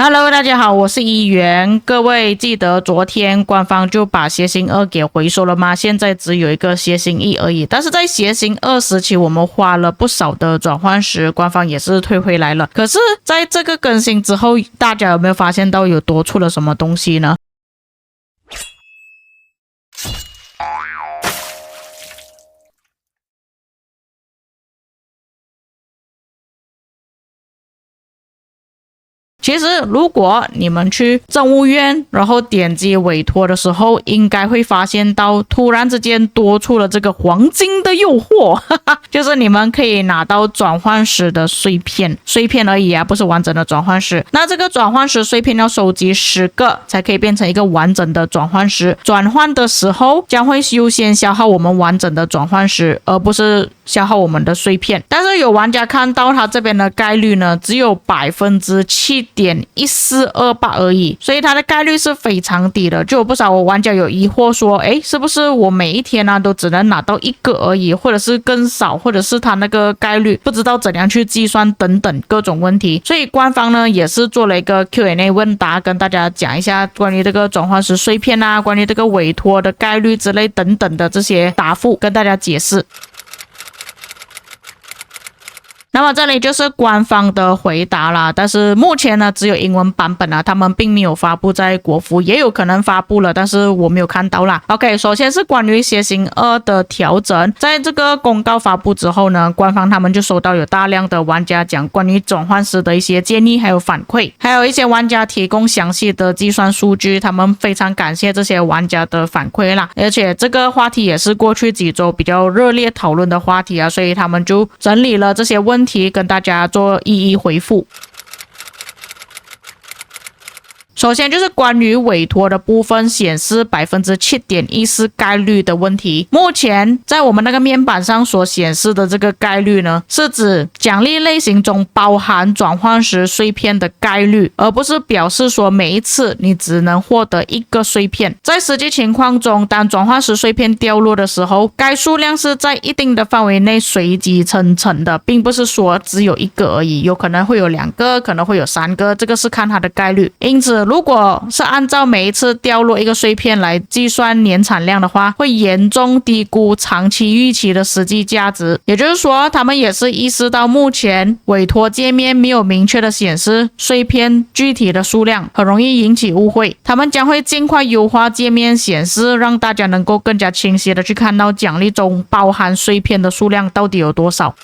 Hello，大家好，我是一元。各位记得昨天官方就把谐星2给回收了吗？现在只有一个谐星1而已。但是在谐星2时期，我们花了不少的转换时，官方也是退回来了。可是在这个更新之后，大家有没有发现到有多出了什么东西呢？其实，如果你们去政务院，然后点击委托的时候，应该会发现到突然之间多出了这个黄金的诱惑，就是你们可以拿到转换时的碎片，碎片而已啊，不是完整的转换时。那这个转换时碎片要收集10个，才可以变成一个完整的转换时。转换的时候将会优先消耗我们完整的转换时，而不是消耗我们的碎片。但是有玩家看到他这边的概率呢，只有7.1428%而已，所以它的概率是非常低的。就有不少玩家有疑惑说，诶，是不是我每一天呢都只能拿到1个而已，或者是更少，或者是它那个概率不知道怎样去计算等等各种问题。所以官方呢也是做了一个 Q&A 问答，跟大家讲一下关于这个转换时碎片啊，关于这个委托的概率之类等等的这些答复，跟大家解释。那么这里就是官方的回答啦，但是目前呢只有英文版本啊，他们并没有发布在国服，也有可能发布了，但是我没有看到啦。OK， 首先是关于谐星2的调整，在这个公告发布之后呢，官方他们就收到有大量的玩家讲关于转换时的一些建议还有反馈，还有一些玩家提供详细的计算数据，他们非常感谢这些玩家的反馈啦，而且这个话题也是过去几周比较热烈讨论的话题啊，所以他们就整理了这些问题跟大家做一一回复。首先就是关于委托的部分，显示7.14%概率的问题。目前在我们那个面板上所显示的这个概率呢，是指奖励类型中包含转换时碎片的概率，而不是表示说每一次你只能获得1个碎片。在实际情况中，当转换时碎片掉落的时候，该数量是在一定的范围内随机生成的，并不是说只有1个而已，有可能会有2个，可能会有3个，这个是看它的概率。因此如果是按照每一次掉落1个碎片来计算年产量的话，会严重低估长期预期的实际价值。也就是说，他们也是意识到目前委托界面没有明确的显示碎片具体的数量，很容易引起误会。他们将会尽快优化界面显示，让大家能够更加清晰的去看到奖励中包含碎片的数量到底有多少。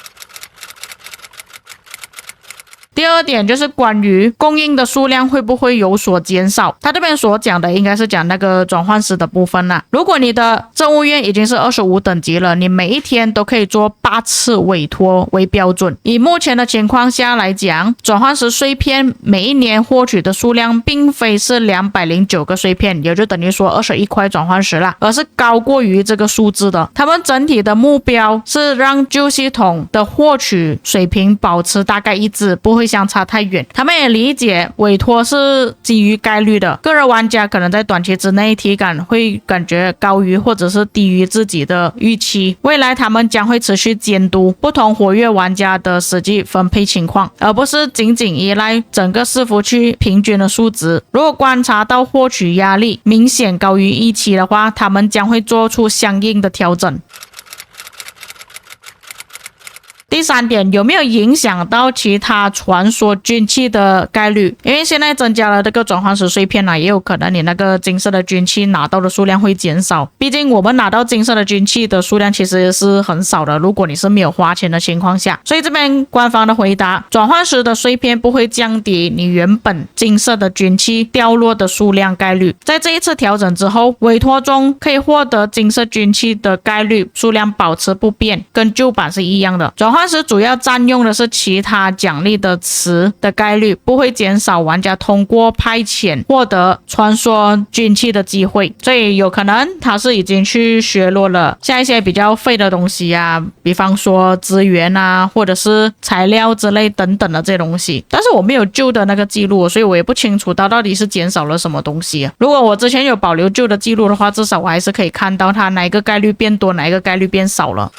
第二点就是关于供应的数量会不会有所减少，他这边所讲的应该是讲那个转换时的部分啦。如果你的政务院已经是25等级了，你每一天都可以做8次委托为标准。以目前的情况下来讲，转换时碎片每一年获取的数量并非是209个碎片，也就等于说21块转换时啦，而是高过于这个数字的。他们整体的目标是让旧系统的获取水平保持大概一致，不会相差太远。他们也理解委托是基于概率的，个人玩家可能在短期之内体感会感觉高于或者是低于自己的预期。未来他们将会持续监督不同活跃玩家的实际分配情况，而不是仅仅依赖整个伺服器平均的数值。如果观察到获取压力明显高于预期的话，他们将会做出相应的调整。第三点，有没有影响到其他传说军器的概率？因为现在增加了这个转换时碎片也有可能你那个金色的军器拿到的数量会减少。毕竟我们拿到金色的军器的数量其实是很少的，如果你是没有花钱的情况下。所以这边官方的回答，转换时的碎片不会降低你原本金色的军器掉落的数量概率。在这一次调整之后，委托中可以获得金色军器的概率数量保持不变，跟旧版是一样的。转换时主要占用的是其他奖励的词的概率，不会减少玩家通过派遣获得传说军器的机会。所以有可能他是已经去削弱了像一些比较废的东西啊，比方说资源啊，或者是材料之类等等的这些东西。但是我没有旧的那个记录，所以我也不清楚到底是减少了什么东西。如果我之前有保留旧的记录的话，至少我还是可以看到它哪一个概率变多，哪一个概率变少了。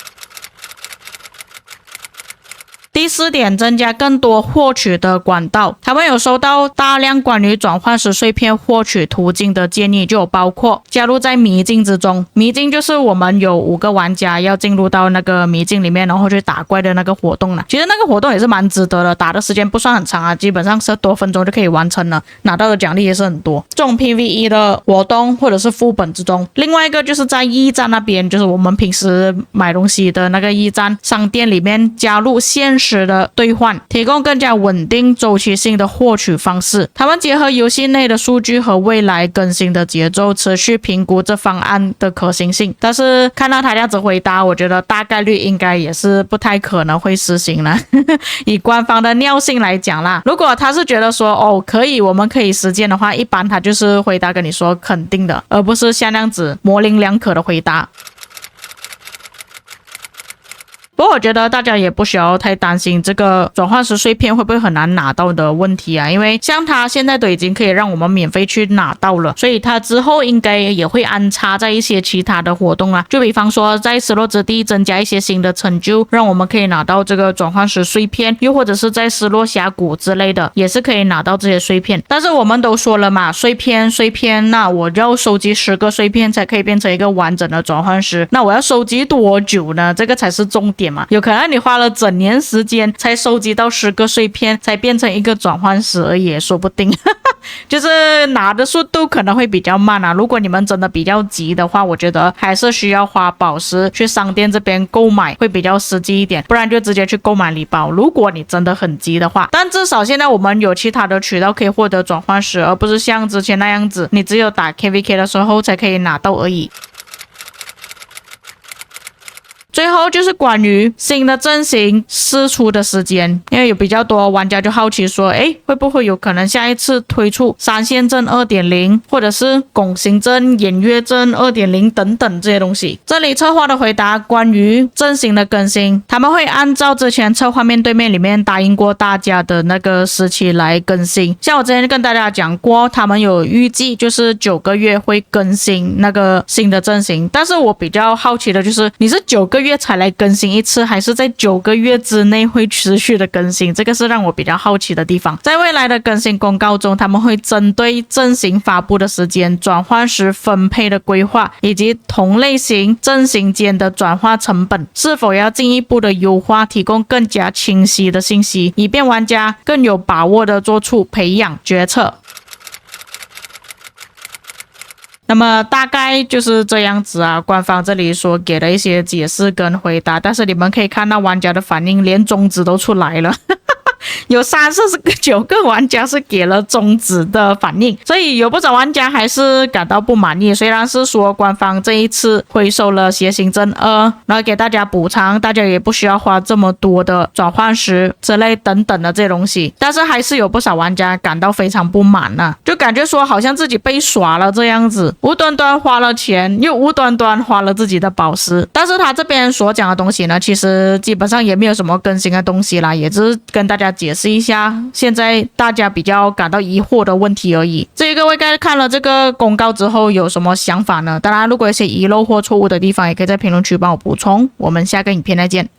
第4点，增加更多获取的管道。他们有收到大量关于转换时碎片获取途径的建议，就有包括加入在迷境之中。迷境就是我们有5个玩家要进入到那个迷境里面，然后去打怪的那个活动了。其实那个活动也是蛮值得的，打的时间不算很长啊，基本上10多分钟就可以完成了，拿到的奖励也是很多。这种 PVE 的活动或者是副本之中，另外一个就是在驿站那边，就是我们平时买东西的那个驿站商店里面加入现实的兑换，提供更加稳定周期性的获取方式。他们结合游戏内的数据和未来更新的节奏，持续评估这方案的可行性。但是看到他这样子回答，我觉得大概率应该也是不太可能会实行了。以官方的尿性来讲啦，如果他是觉得说可以，我们可以实践的话，一般他就是回答跟你说肯定的，而不是像那样子模棱两可的回答。不过我觉得大家也不需要太担心这个转换时碎片会不会很难拿到的问题啊，因为像它现在都已经可以让我们免费去拿到了，所以它之后应该也会安插在一些其他的活动啊，就比方说在失落之地增加一些新的成就，让我们可以拿到这个转换时碎片，又或者是在失落峡谷之类的也是可以拿到这些碎片。但是我们都说了嘛，碎片，那我要收集10个碎片才可以变成一个完整的转换时，那我要收集多久呢？这个才是重点嘛，有可能你花了整年时间才收集到10个碎片，才变成一个转换时而已，说不定就是拿的速度可能会比较慢啊。如果你们真的比较急的话，我觉得还是需要花宝石去商店这边购买会比较实际一点，不然就直接去购买礼包，如果你真的很急的话。但至少现在我们有其他的渠道可以获得转换时，而不是像之前那样子你只有打 KVK 的时候才可以拿到而已。最后就是关于新的阵型释出的时间，因为有比较多玩家就好奇说，会不会有可能下一次推出3线阵 2.0 或者是拱形阵、偃月阵 2.0 等等这些东西。这里策划的回答关于阵型的更新，他们会按照之前策划面对面里面答应过大家的那个时期来更新。像我之前跟大家讲过，他们有预计就是9个月会更新那个新的阵型，但是我比较好奇的就是你是9个月才来更新一次，还是在9个月之内会持续的更新，这个是让我比较好奇的地方。在未来的更新公告中，他们会针对阵型发布的时间、转换时分配的规划，以及同类型阵型间的转化成本是否要进一步的优化，提供更加清晰的信息，以便玩家更有把握的做出培养决策。那么大概就是这样子啊，官方这里说给了一些解释跟回答，但是你们可以看到玩家的反应，连中指都出来了有39个玩家是给了中指的反应，所以有不少玩家还是感到不满意。虽然是说官方这一次回收了楔形阵2，然后给大家补偿，大家也不需要花这么多的转换时之类等等的这些东西，但是还是有不少玩家感到非常不满啊，就感觉说好像自己被耍了这样子，无端端花了钱，又无端端花了自己的宝石。但是他这边所讲的东西呢，其实基本上也没有什么更新的东西啦，也只是跟大家解释一下现在大家比较感到疑惑的问题而已。至于各位该看了这个公告之后有什么想法呢？当然如果有些遗漏或错误的地方，也可以在评论区帮我补充。我们下个影片再见。